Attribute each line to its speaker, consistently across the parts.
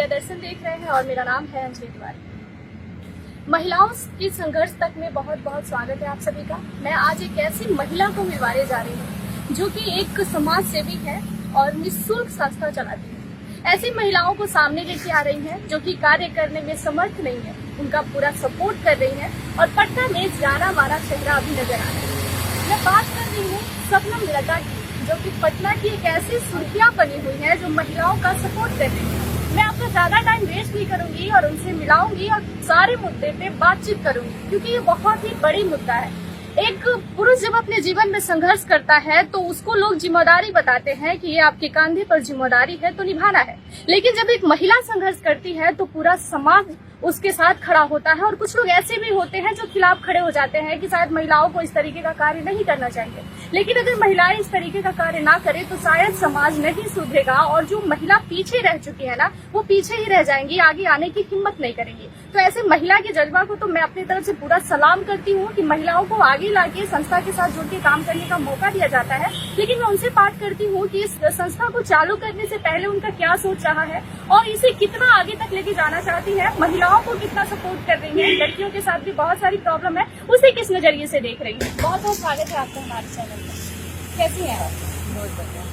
Speaker 1: Media दर्शन देख रहे हैं और मेरा नाम है अंजलि तिवारी। महिलाओं की संघर्ष तक में बहुत बहुत स्वागत है आप सभी का। मैं आज एक ऐसी महिला को मिलवाने जा रही हूँ जो कि एक समाज सेवी है और निःशुल्क संस्था चलाती है। ऐसी महिलाओं को सामने लेके आ रही हैं जो कि कार्य करने में समर्थ नहीं है, उनका पूरा सपोर्ट कर रही है और पटना में जाना माना चेहरा अभी नजर आ रहा है। मैं बात कर रही हूँ सपनम लता की, जो कि पटना की एक ऐसी सुर्खियां बनी हुई है जो महिलाओं का सपोर्ट कर रही है। मैं आपका ज्यादा टाइम वेस्ट नहीं करूंगी और उनसे मिलाऊंगी और सारे मुद्दे पे बातचीत करूंगी, क्योंकि ये बहुत ही बड़ी मुद्दा है। एक पुरुष जब अपने जीवन में संघर्ष करता है तो उसको लोग जिम्मेदारी बताते हैं कि ये आपके कंधे पर जिम्मेदारी है तो निभाना है, लेकिन जब एक महिला संघर्ष करती है तो पूरा समाज उसके साथ खड़ा होता है। और कुछ लोग ऐसे भी होते हैं जो खिलाफ खड़े हो जाते हैं कि शायद महिलाओं को इस तरीके का कार्य नहीं करना चाहिए, लेकिन अगर महिलाएं इस तरीके का कार्य ना करें तो शायद समाज नहीं सुधरेगा और जो महिला पीछे रह चुकी है ना, वो पीछे ही रह जाएंगी, आगे आने की हिम्मत नहीं करेंगी। तो ऐसे महिला के जज्बा को तो मैं अपनी तरफ से पूरा सलाम करती हूँ कि महिलाओं को आगे लाके संस्था के साथ जुड़ के काम करने का मौका दिया जाता है। लेकिन मैं उनसे बात करती हूँ कि इस संस्था को चालू करने से पहले उनका क्या सोच रहा है और इसे कितना आगे तक लेके जाना चाहती है, महिलाओं को कितना सपोर्ट कर रही है, लड़कियों के साथ भी बहुत सारी प्रॉब्लम है, उसे किस नजरिए से देख रही है। बहुत बहुत स्वागत है आपका हमारे चैनल पर। कैसी हैं आप?
Speaker 2: बहुत बढ़िया।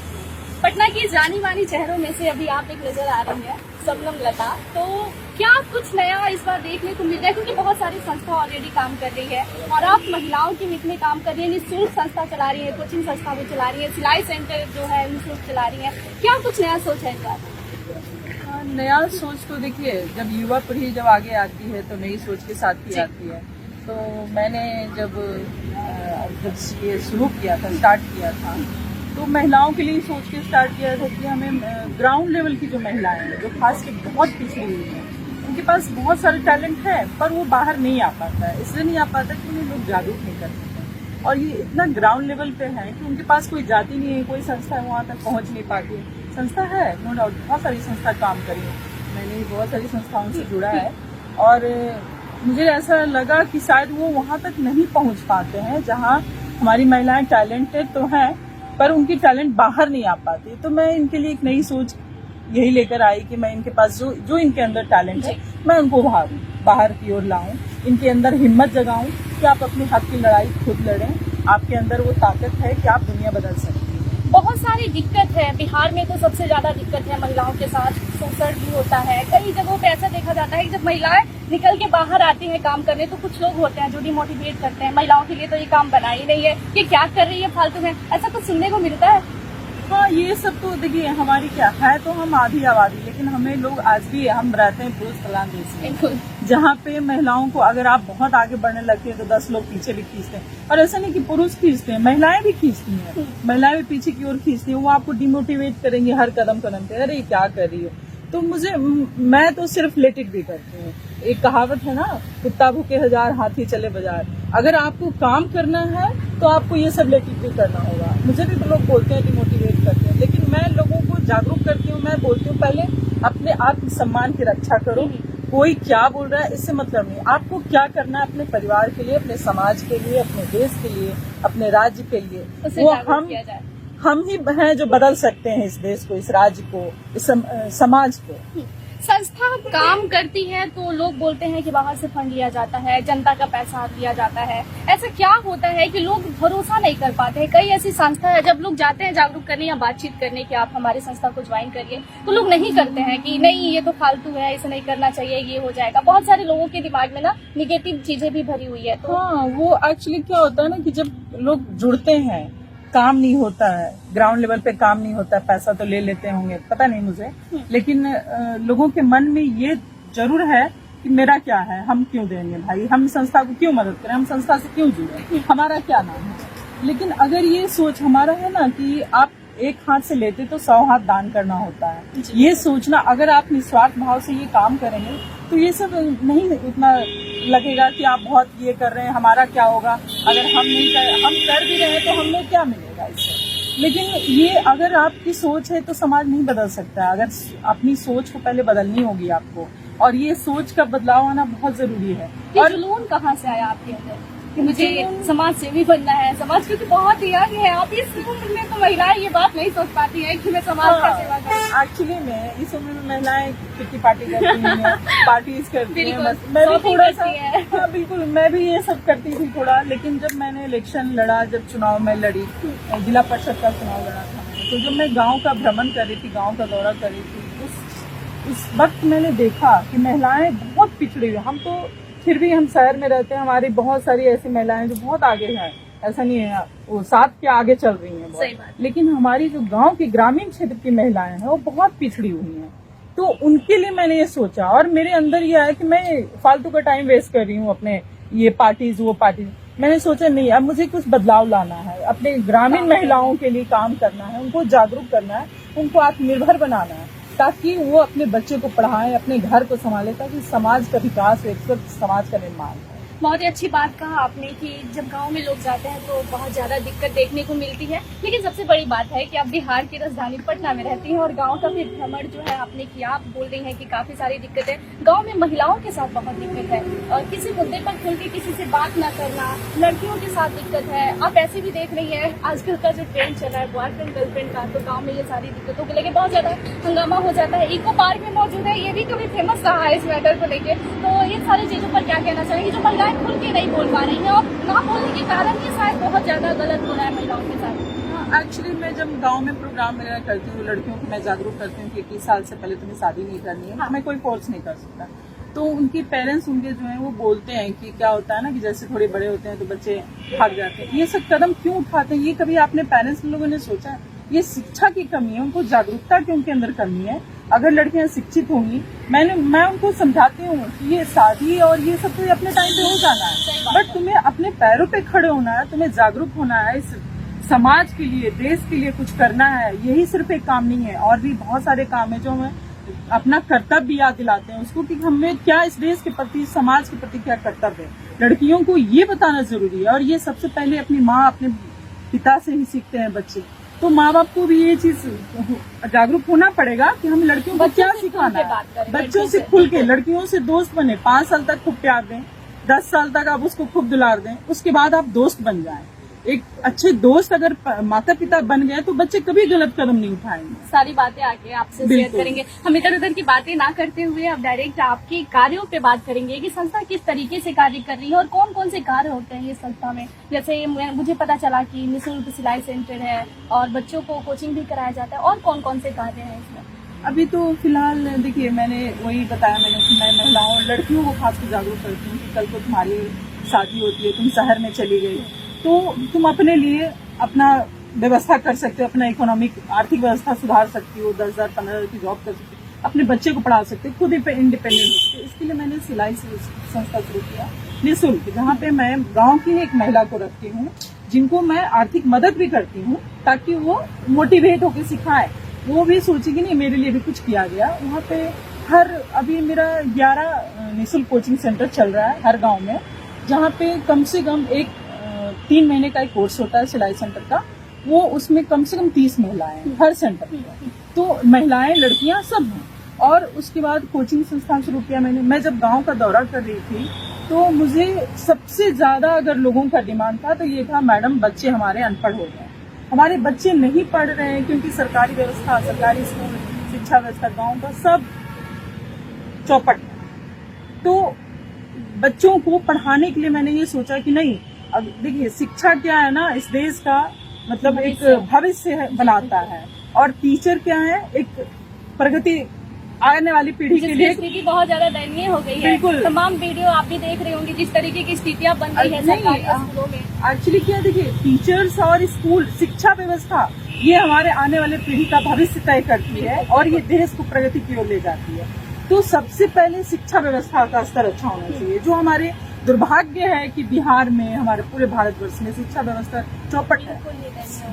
Speaker 1: पटना की जानी मानी चेहरों में से अभी आप एक नजर आ रही है, सपनम लता। तो क्या कुछ नया इस बार देखने को मिल रहा है, क्योंकि बहुत सारी संस्था ऑलरेडी काम कर रही है और आप महिलाओं के हित में काम कर रही है, निःशुल्क संस्था चला रही है, कोचिंग संस्था भी चला रही है, सिलाई सेंटर जो है निःशुल्क चला रही है, क्या कुछ नया सोच है इस बार?
Speaker 2: नया सोच तो देखिए, जब युवा पीढ़ी जब आगे आती है तो नई सोच के साथ ही आती है। तो मैंने जब ये शुरू किया था, स्टार्ट किया था, तो महिलाओं के लिए सोच के स्टार्ट किया था कि हमें ग्राउंड लेवल की जो महिलाएं हैं, जो खास के बहुत पिछड़ी हुई हैं, उनके पास बहुत सारे टैलेंट है पर वो बाहर नहीं आ पाता है। इसलिए नहीं आ पाता कि उन्हें लोग जागरूक नहीं करते हैं। और ये इतना ग्राउंड लेवल पे है कि उनके पास कोई जाति नहीं है, कोई संस्था वहाँ तक पहुँच नहीं पाती। संस्था है, नो डाउट, बहुत सारी संस्था काम करी है, मैंने बहुत सारी संस्थाओं से जुड़ा है और मुझे ऐसा लगा कि शायद वो वहाँ तक नहीं पहुँच पाते हैं जहाँ हमारी महिलाएं टैलेंटेड तो हैं पर उनकी टैलेंट बाहर नहीं आ पाती। तो मैं इनके लिए एक नई सोच यही लेकर आई कि मैं इनके पास जो इनके अंदर टैलेंट है, मैं उनको बाहर की ओर लाऊं, इनके अंदर हिम्मत जगाऊं कि आप अपने हक की लड़ाई खुद लड़ें। आपके अंदर वो ताकत है कि आप दुनिया बदल सकते हैं।
Speaker 1: बहुत सारी दिक्कत है बिहार में, तो सबसे ज्यादा दिक्कत है महिलाओं के साथ शोषण भी होता है। कई जगहों पे ऐसा देखा जाता है कि जब महिलाएं निकल के बाहर आती हैं काम करने तो कुछ लोग होते हैं जो डिमोटिवेट करते हैं, महिलाओं के लिए तो ये काम बना ही नहीं है, ये क्या कर रही है फालतू में, ऐसा कुछ सुनने को मिलता है।
Speaker 2: हाँ, ये सब तो देखिए, हमारी क्या है, तो हम आधी आबादी, लेकिन हमें लोग आज भी हम रहते हैं पुरुष प्रधान देश में, जहाँ पे महिलाओं को अगर आप बहुत आगे बढ़ने लगते हैं तो 10 लोग पीछे भी खींचते हैं। और ऐसा नहीं कि पुरुष खींचते हैं, महिलाएं भी खींचती हैं, महिलाएं भी पीछे की ओर खींचती हैं। वो आपको डिमोटिवेट करेंगे हर कदम कदम पे, अरे क्या कर रही हो। तो मैं तो सिर्फ लेट इट भी करती हूँ। एक कहावत है ना, कुत्ता भूखे हजार हाथी चले बाजार। अगर आपको काम करना है तो आपको ये सब लेट इट भी करना होगा। मुझे भी तो लोग बोलते हैं, डिमोटिवेट करते हैं, लेकिन मैं लोगों को जागरूक करती हूँ। मैं बोलती हूँ पहले अपने आत्मसम्मान की रक्षा करो। कोई क्या बोल रहा है इससे मतलब नहीं, आपको क्या करना है अपने परिवार के लिए, अपने समाज के लिए, अपने देश के लिए, अपने राज्य के लिए, वो हम ही हैं जो बदल सकते हैं इस देश को, इस राज्य को, इस समाज को।
Speaker 1: संस्था काम करती है तो लोग बोलते हैं कि बाहर से फंड लिया जाता है, जनता का पैसा लिया जाता है। ऐसा क्या होता है कि लोग भरोसा नहीं कर पाते हैं? कई ऐसी संस्था है, जब लोग जाते हैं जागरूक करने या बातचीत करने कि आप हमारी संस्था को ज्वाइन करिए, तो लोग नहीं करते हैं कि नहीं ये तो फालतू है, इसे नहीं करना चाहिए, ये हो जाएगा। बहुत सारे लोगों के दिमाग में ना निगेटिव चीजें भी भरी हुई है। तो
Speaker 2: हाँ, वो एक्चुअली क्या होता है ना कि जब लोग जुड़ते हैं, काम नहीं होता है, ग्राउंड लेवल पे काम नहीं होता है, पैसा तो ले लेते होंगे, पता नहीं मुझे, लेकिन लोगों के मन में ये जरूर है कि मेरा क्या है, हम क्यों देंगे भाई, हम संस्था को क्यों मदद करें, हम संस्था से क्यों जुड़े, हमारा क्या नाम है। लेकिन अगर ये सोच हमारा है ना कि आप एक हाथ से लेते तो 100 हाथ दान करना होता है, ये सोचना, अगर आप निस्वार्थ भाव से ये काम करेंगे तो ये सब नहीं इतना लगेगा कि आप बहुत ये कर रहे हैं, हमारा क्या होगा, अगर हम कर भी रहे हैं तो हमें क्या मिलेगा इससे। लेकिन ये अगर आपकी सोच है तो समाज नहीं बदल सकता। अगर अपनी सोच को पहले बदलनी होगी आपको, और ये सोच का बदलाव आना बहुत जरूरी है।
Speaker 1: और जुनून कहाँ से आया आपके अंदर? कि मुझे समाज सेवी बनना है, समाज क्योंकि बहुत यंग है, आप इस उम्र में तो महिलाएं ये बात नहीं सोच पाती है कि मैं समाज का सेवा करूं।
Speaker 2: एक्चुअली में इस उम्र में महिलाएं कितनी पार्टी करती हैं, पार्टीज करती हैं,
Speaker 1: बिल्कुल,
Speaker 2: मैं भी
Speaker 1: shopping
Speaker 2: थोड़ा सा,
Speaker 1: करती है।
Speaker 2: हाँ बिल्कुल, मैं भी ये सब करती थी थोड़ा। लेकिन जब मैंने इलेक्शन लड़ा, जब चुनाव में लड़ी, जिला परिषद का चुनाव लड़ा था, तो जब मैं गाँव का भ्रमण कर रही थी, गाँव का दौरा कर रही थी, उस वक्त मैंने देखा कि महिलाएं बहुत पिछड़ी हुई। हम तो फिर भी हम शहर में रहते हैं, हमारी बहुत सारी ऐसी महिलाएं जो बहुत आगे हैं, ऐसा नहीं है, वो साथ के आगे चल रही हैं
Speaker 1: सही
Speaker 2: बहुत।
Speaker 1: बात।
Speaker 2: लेकिन हमारी जो गांव की ग्रामीण क्षेत्र की महिलाएं हैं वो बहुत पिछड़ी हुई हैं। तो उनके लिए मैंने ये सोचा, और मेरे अंदर ये आया कि मैं फालतू का टाइम वेस्ट कर रही हूँ अपने ये पार्टीज वो पार्टीज। मैंने सोचा नहीं, अब मुझे कुछ बदलाव लाना है, अपने ग्रामीण महिलाओं के लिए काम करना है, उनको जागरूक करना है, उनको आत्मनिर्भर बनाना है, ताकि वो अपने बच्चे को पढ़ाएं, अपने घर को संभाले, ताकि समाज का विकास, एक स्वस्थ समाज का निर्माण हो।
Speaker 1: बहुत ही अच्छी बात कहा आपने कि जब गांव में लोग जाते हैं तो बहुत ज्यादा दिक्कत देखने को मिलती है, लेकिन सबसे बड़ी बात है कि आप बिहार की राजधानी पटना में रहती हैं और गांव का भी भ्रमण जो है आपने किया। आप बोल रही हैं कि काफी सारी दिक्कत है गांव में, महिलाओं के साथ बहुत दिक्कत है, और किसी मुद्दे पर खुल के किसी से बात न करना, लड़कियों के साथ दिक्कत है। आप ऐसे भी देख रही है आजकल का जो ट्रेंड चला है बॉयफ्रेंड गर्लफ्रेंड का, तो गाँव में ये सारी दिक्कतों को लेकर बहुत ज्यादा हंगामा हो जाता है। इको पार्क में मौजूद है, ये भी कभी फेमस रहा है इस मैटर को लेके। तो ये सारी चीजों पर क्या कहना चाहेंगे, जो महिलाएं खुल के नहीं बोल पा रही हैं और ना बोलने के कारण ये शायद बहुत ज्यादा गलत हो रहा है महिलाओं के साथ?
Speaker 2: एक्चुअली मैं जब गांव में प्रोग्राम वगैरह करती हूँ, लड़कियों को मैं जागरूक करती हूँ कि 21 साल से पहले तुम्हें शादी नहीं करनी है, हमें कोई फोर्स नहीं कर सकता। तो उनके पेरेंट्स उनके जो है वो बोलते हैं कि क्या होता है ना कि जैसे थोड़े बड़े होते हैं तो बच्चे भाग जाते हैं। ये सब कदम क्यों उठाते हैं, ये कभी आपने पेरेंट्स लोगों ने सोचा है? ये शिक्षा की कमी है, उनको जागरूकता की उनके अंदर कमी है। अगर लड़कियां शिक्षित होंगी, मैं उनको समझाती हूँ कि ये शादी और ये सब तो अपने टाइम पे हो जाना है, बट तुम्हें अपने पैरों पे खड़े होना है, तुम्हें जागरूक होना है, इस समाज के लिए, देश के लिए कुछ करना है। यही सिर्फ एक काम नहीं है, और भी बहुत सारे काम है जो हमें अपना कर्तव्य याद दिलाते हैं उसको कि हमें क्या इस देश के प्रति, समाज के प्रति क्या कर्तव्य है। लड़कियों को ये बताना जरूरी है, और ये सबसे पहले अपनी माँ, अपने पिता से ही सीखते हैं बच्चे। तो माँ बाप को भी ये चीज जागरूक होना पड़ेगा कि हम लड़कियों को क्या सिखाना है। बच्चों से खुल के, लड़कियों से दोस्त बने, 5 साल तक खूब प्यार दें, 10 साल तक आप उसको खूब दुलार दें, उसके बाद आप दोस्त बन जाएं। एक अच्छे दोस्त अगर माता पिता बन गए तो बच्चे कभी गलत कदम नहीं उठाएंगे।
Speaker 1: सारी बातें आके आपसे शेयर करेंगे। हम इधर उधर की बातें ना करते हुए अब डायरेक्ट आपके कार्यों पे बात करेंगे कि संस्था किस तरीके से कार्य कर रही है और कौन कौन से कार्य होते हैं इस संस्था में। जैसे मुझे पता चला कि निःशुल्क सिलाई सेंटर है और बच्चों को कोचिंग भी कराया जाता है, और कौन कौन से कार्य हैं इसमें?
Speaker 2: अभी तो फिलहाल देखिए, मैंने वही बताया मैंने कि मैं महिलाओं, लड़कियों को खासकर जागरूक करती हूँ कि कल को तुम्हारी शादी होती है, तुम शहर में चली गई, तो तुम अपने लिए अपना व्यवस्था कर सकते हो, अपना इकोनॉमिक आर्थिक व्यवस्था सुधार सकती हो, 10,000 15,000 की जॉब कर सकती हो, अपने बच्चे को पढ़ा सकते हो, खुद इंडिपेंडेंट हो सकते हो। इसके लिए मैंने सिलाई संस्था शुरू किया निःशुल्क, जहाँ पे मैं गांव की एक महिला को रखती हूँ जिनको मैं आर्थिक मदद भी करती हूँ, ताकि वो मोटिवेट होकर सिखाए, वो भी सोचे कि नहीं मेरे लिए भी कुछ किया गया। वहाँ पे अभी मेरा 11 निःशुल्क कोचिंग सेंटर चल रहा है हर गाँव में, जहाँ पे कम से कम 3 महीने का एक कोर्स होता है सिलाई सेंटर का, वो उसमें कम से कम 30 महिलाएं हैं हर सेंटर में, तो महिलाएं लड़कियां सब हैं। और उसके बाद कोचिंग संस्थान शुरू किया मैंने। मैं जब गांव का दौरा कर रही थी तो मुझे सबसे ज्यादा अगर लोगों का डिमांड था तो ये था, मैडम बच्चे हमारे अनपढ़ हो गए, हमारे बच्चे नहीं पढ़ रहे हैं, क्योंकि सरकारी व्यवस्था, सरकारी स्कूल, शिक्षा व्यवस्था गाँव का सब चौपट है। तो बच्चों को पढ़ाने के लिए मैंने ये सोचा कि नहीं, अब देखिए शिक्षा क्या है ना, इस देश का मतलब एक भविष्य बनाता है, और टीचर क्या है, एक प्रगति आने वाली पीढ़ी के लिए।
Speaker 1: स्थिति बहुत ज्यादा दयनीय हो गई है, तमाम वीडियो आप भी देख रहे होंगे जिस तरीके की स्थितियां बन रही है सरकारी स्कूलों में।
Speaker 2: एक्चुअली क्या देखिए, टीचर्स और स्कूल, शिक्षा व्यवस्था, ये हमारे आने वाले पीढ़ी का भविष्य तय करती है और ये देश को प्रगति की ओर ले जाती है। तो सबसे पहले शिक्षा व्यवस्था का स्तर अच्छा होना चाहिए। जो हमारे दुर्भाग्य है कि बिहार में, हमारे पूरे भारतवर्ष में शिक्षा व्यवस्था चौपट है,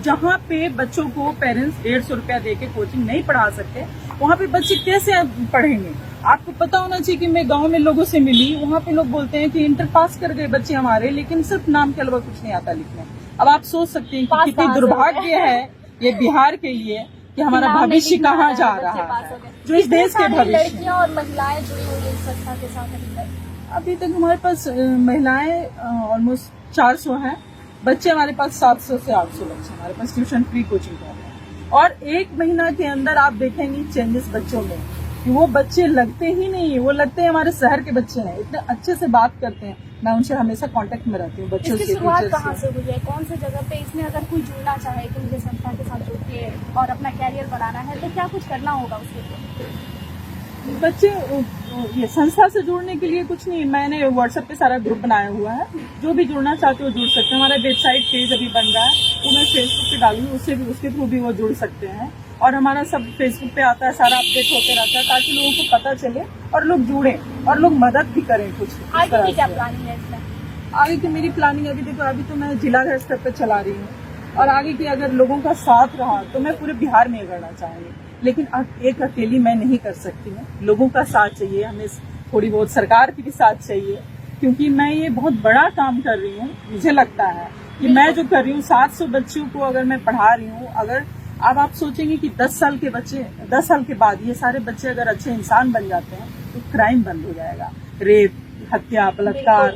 Speaker 2: जहाँ पे बच्चों को पेरेंट्स 150 रुपया दे के कोचिंग नहीं पढ़ा सकते, वहाँ पे बच्चे कैसे पढ़ेंगे? आपको पता होना चाहिए कि मैं गांव में लोगों से मिली, वहाँ पे लोग बोलते हैं कि इंटर पास कर गए बच्चे हमारे, लेकिन सिर्फ नाम के अलावा कुछ नहीं आता लिखने। अब आप सोच सकते हैं कि कितनी दुर्भाग्य है ये बिहार के लिए कि हमारा भविष्य कहाँ जा रहा है, जो इस देश के भविष्य।
Speaker 1: लड़कियां और महिलाएं जुड़ी हुई इस संस्था के साथ?
Speaker 2: अभी तक हमारे पास महिलाएं ऑलमोस्ट 400 हैं बच्चे, हमारे पास 700 से 800 बच्चे हमारे पास ट्यूशन फ्री कोचिंग कर रहे हैं। और 1 महीना के अंदर आप देखेंगे चेंजेस बच्चों में, कि वो बच्चे लगते ही नहीं, वो लगते हैं हमारे शहर के बच्चे हैं, इतने अच्छे से बात करते हैं। मैं उनसे हमेशा कांटेक्ट में रहती हूँ बच्चों से।
Speaker 1: इसकी शुरुआत कहाँ से हुई है, कौन से जगह पे इसमें अगर कोई जुड़ना चाहे कि मुझे संस्था के साथ जुड़ के और अपना कैरियर बनाना है तो क्या कुछ करना होगा उसके लिए?
Speaker 2: बच्चे ये संस्था से जुड़ने के लिए कुछ नहीं, मैंने व्हाट्सएप पे सारा ग्रुप बनाया हुआ है, जो भी जुड़ना चाहते हो जुड़ सकते हैं। हमारा वेबसाइट पेज अभी बन रहा है, वो मैं फेसबुक पे डालूंगी, उससे भी उसके थ्रू भी वो जुड़ सकते हैं। और हमारा सब फेसबुक पे आता है, सारा अपडेट होते रहता है, ताकि लोगों को पता चले और लोग जुड़े और लोग मदद भी करें कुछ।
Speaker 1: आगे की क्या प्लानिंग है इसमें?
Speaker 2: आगे की मेरी प्लानिंग अभी देखो, अभी तो मैं जिला स्तर पे चला रही हूँ, और आगे की अगर लोगों का साथ रहा तो मैं पूरे बिहार में करना चाहूंगी। लेकिन एक अकेली मैं नहीं कर सकती हूँ, लोगों का साथ चाहिए, हमें थोड़ी बहुत सरकार की भी साथ चाहिए, क्योंकि मैं ये बहुत बड़ा काम कर रही हूँ। मुझे लगता है कि मैं जो कर रही हूँ 700 बच्चों को अगर मैं पढ़ा रही हूँ, अगर अब आप सोचेंगे कि 10 साल के बच्चे, 10 साल के बाद ये सारे बच्चे अगर अच्छे इंसान बन जाते हैं तो क्राइम बंद हो जाएगा, रेप, हत्या, बलात्कार,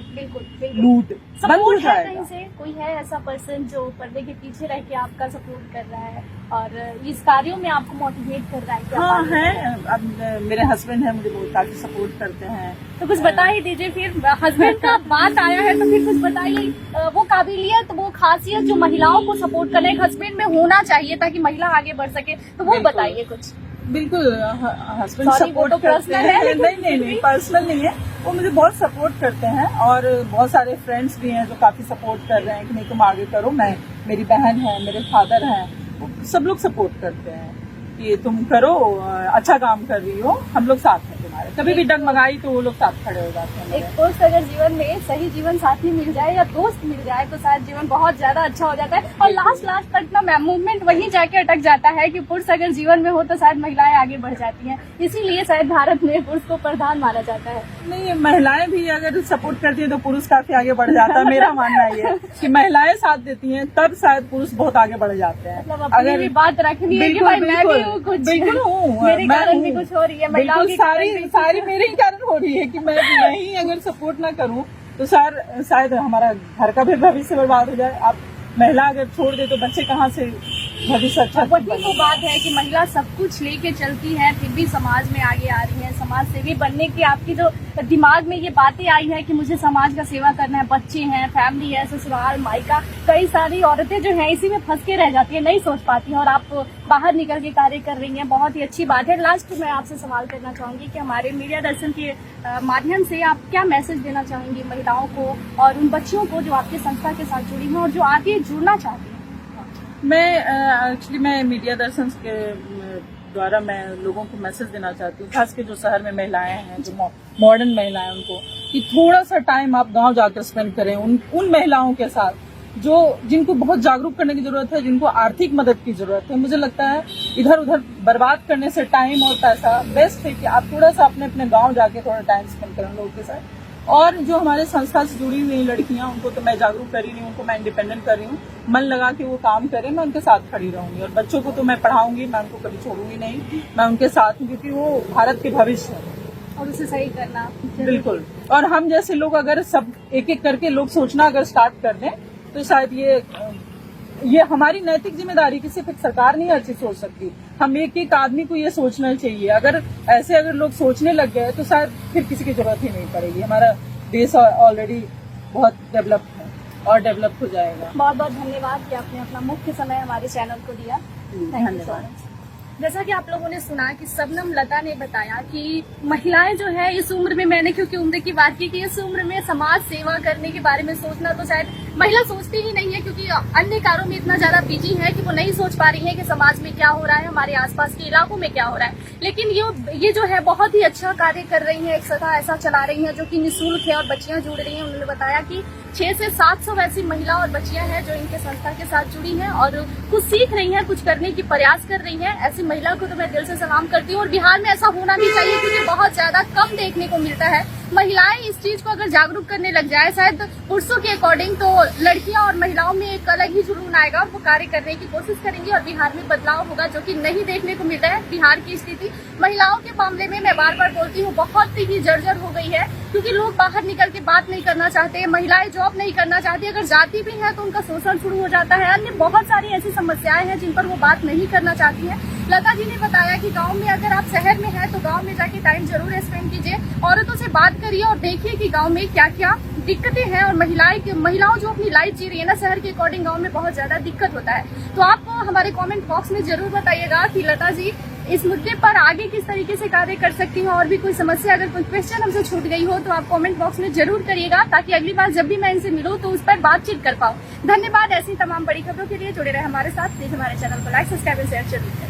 Speaker 2: लूट बंद हो जाएगा।
Speaker 1: कहीं से कोई है ऐसा पर्सन जो पर्दे के पीछे रह के आपका सपोर्ट कर रहा है और इस कार्यों में आपको मोटिवेट कर रहा है?
Speaker 2: हाँ है, अब मेरे हस्बैंड है, मुझे बहुत काफी सपोर्ट करते हैं।
Speaker 1: तो कुछ बता ही दीजिए फिर, हस्बैंड का बात आया है तो फिर कुछ बताइए, वो काबिलियत, वो खासियत जो महिलाओं को सपोर्ट करने एक हस्बैंड में होना चाहिए ताकि महिला आगे बढ़ सके, तो वो बताइए कुछ।
Speaker 2: बिल्कुल, हस्बैंड सपोर्ट करते हैं। नहीं पर्सनल नहीं है, वो मुझे बहुत सपोर्ट करते हैं, और बहुत सारे फ्रेंड्स भी हैं जो काफी सपोर्ट कर रहे हैं कि नहीं तुम आगे करो। मेरी बहन है, मेरे फादर हैं, वो सब लोग सपोर्ट करते हैं कि तुम करो, अच्छा काम कर रही हो, हम लोग साथ हैं तुम्हारे। कभी भी डगमगाई तो वो लोग साथ खड़े हो जाते हैं।
Speaker 1: एक दोस्त अगर जीवन में सही जीवन साथी मिल जाए या दोस्त मिल जाए तो शायद जीवन बहुत ज्यादा अच्छा हो जाता है, और लास्ट तक ना मूवमेंट वहीं जाके अटक जाता है कि पुरुष अगर जीवन में हो तो शायद महिलाएं आगे बढ़ जाती हैं। इसीलिए शायद भारत में पुरुष को प्रधान माना जाता है।
Speaker 2: नहीं, महिलाएं भी अगर सपोर्ट करती है तो पुरुष काफी आगे बढ़ जाता है। मेरा मानना ये है कि महिलाएं साथ देती हैं तब शायद पुरुष बहुत आगे बढ़ जाते हैं।
Speaker 1: मतलब अगर भी बात रखनी है कि भाई मैं भी हूँ, कुछ
Speaker 2: बिल्कुल हूँ,
Speaker 1: मेरे कारण भी कुछ हो रही है, महिलाओं की
Speaker 2: सारी मेरे ही कारण हो रही है कि मैं नहीं अगर सपोर्ट ना करूं तो शायद हमारा घर का भी भविष्य बर्बाद हो जाए। आप महिला अगर छोड़ दे तो बच्चे कहाँ से भविष्य अच्छा?
Speaker 1: वही तो बात है कि महिला सब कुछ लेके चलती है, फिर भी समाज में आगे आ रही है। समाज सेवी बनने की आपकी जो दिमाग में ये बातें आई है कि मुझे समाज का सेवा करना है, बच्चे हैं, फैमिली है, ससुराल, मायका, कई सारी औरतें जो हैं इसी में फंस के रह जाती है, नहीं सोच पाती हैं, और आप बाहर निकल के कार्य कर रही हैं, बहुत ही अच्छी बात है। लास्ट मैं आपसे सवाल करना चाहूंगी कि हमारे मीडिया दर्शन के माध्यम से आप क्या मैसेज देना चाहेंगी महिलाओं को और उन बच्चियों को जो आपकी संस्था के साथ जुड़ी हैं और जो आगे जुड़ना चाहती हैं?
Speaker 2: मैं मीडिया दर्शन के द्वारा मैं लोगों को मैसेज देना चाहती हूँ, खास के जो शहर में महिलाएं हैं, जो मॉडर्न महिलाएं, उनको कि थोड़ा सा टाइम आप गांव जाकर स्पेंड करें उन महिलाओं के साथ जिनको बहुत जागरूक करने की जरूरत है, जिनको आर्थिक मदद की जरूरत है। मुझे लगता है इधर उधर बर्बाद करने से टाइम और पैसा बेस्ट है कि आप थोड़ा सा अपने गाँव जाके थोड़ा टाइम स्पेंड करें लोगों के साथ। और जो हमारे संस्था से जुड़ी हुई लड़कियां, उनको तो मैं जागरूक कर रही हूँ, उनको मैं इंडिपेंडेंट कर रही हूँ, मन लगा के वो काम करें, मैं उनके साथ खड़ी रहूंगी। और बच्चों को तो मैं पढ़ाऊंगी, मैं उनको कभी छोड़ूंगी नहीं, मैं उनके साथ हूँ, क्योंकि वो भारत के भविष्य है
Speaker 1: और उसे सही करना
Speaker 2: बिल्कुल। और हम जैसे लोग अगर सब एक एक करके लोग सोचना अगर स्टार्ट कर दें तो शायद ये हमारी नैतिक जिम्मेदारी की सिर्फ एक सरकार नहीं अच्छी सोच सकती, हम एक आदमी को ये सोचना चाहिए। अगर लोग सोचने लग गए तो शायद फिर किसी की जरूरत ही नहीं पड़ेगी। हमारा देश ऑलरेडी बहुत डेवलप है और डेवलप हो जाएगा।
Speaker 1: बहुत बहुत धन्यवाद कि आपने अपना मुख्य समय हमारे चैनल को दिया।
Speaker 2: धन्यवाद।
Speaker 1: जैसा कि आप लोगों ने सुना कि शबनम लता ने बताया कि महिलाएं जो है इस उम्र में, मैंने क्योंकि उम्र की बात की कि इस उम्र में समाज सेवा करने के बारे में सोचना तो शायद महिला सोचती ही नहीं है, क्योंकि अन्य कार्यों में इतना ज्यादा बिजी है कि वो नहीं सोच पा रही है कि समाज में क्या हो रहा है, हमारे आसपास के इलाकों में क्या हो रहा है। लेकिन ये जो है बहुत ही अच्छा कार्य कर रही है, एक सभा ऐसा चला रही है जो कि निःशुल्क है और बच्चियां जुड़ रही हैं। उन्होंने बताया कि 600 से 700 ऐसी महिला और बच्चियां हैं जो इनके संस्था के साथ जुड़ी हैं और कुछ सीख रही हैं, कुछ करने की प्रयास कर रही हैं। ऐसी महिला को तो मैं दिल से सलाम करती हूँ, और बिहार में ऐसा होना भी चाहिए क्योंकि बहुत ज्यादा कम देखने को मिलता है महिलाएं इस चीज को अगर जागरूक करने लग जाए, शायद पुरुषों के अकॉर्डिंग, तो लड़कियां और महिलाओं में एक अलग ही जुनून आएगा, वो कार्य करने की कोशिश करेंगी और बिहार में बदलाव होगा, जो कि नहीं देखने को मिल रहा है। बिहार की स्थिति महिलाओं के मामले में मैं बार बार बोलती हूँ बहुत ही जर्जर हो गई है, क्योंकि लोग बाहर निकल के बात नहीं करना चाहते, महिलाएं जॉब नहीं करना चाहती, अगर जाती भी है तो उनका शोषण शुरू हो जाता है। अन्य बहुत सारी ऐसी समस्याएं हैं जिन पर वो बात नहीं करना चाहती है। लता जी ने बताया कि गांव में, अगर आप शहर में हैं तो गांव में जाके टाइम जरूर स्पेंड कीजिए, औरतों से बात करिए और देखिए कि गांव में क्या क्या दिक्कतें हैं, और महिलाओं जो अपनी लाइफ जी रही है ना, शहर के अकॉर्डिंग गांव में बहुत ज्यादा दिक्कत होता है। तो आप हमारे कमेंट बॉक्स में जरूर बताइएगा कि लता जी इस मुद्दे पर आगे किस तरीके से कार्य कर सकती हैं, और भी कोई समस्या, अगर कोई क्वेश्चन हमसे छूट गई हो तो आप कमेंट बॉक्स में जरूर करिएगा, ताकि अगली बार जब भी मैं इनसे मिलूं तो उस पर बातचीत कर पाऊं। धन्यवाद। ऐसी तमाम बड़ी खबरों के लिए जुड़े रहे हमारे साथ। प्लीज हमारे चैनल को लाइक, सब्सक्राइब और शेयर जरूर करें।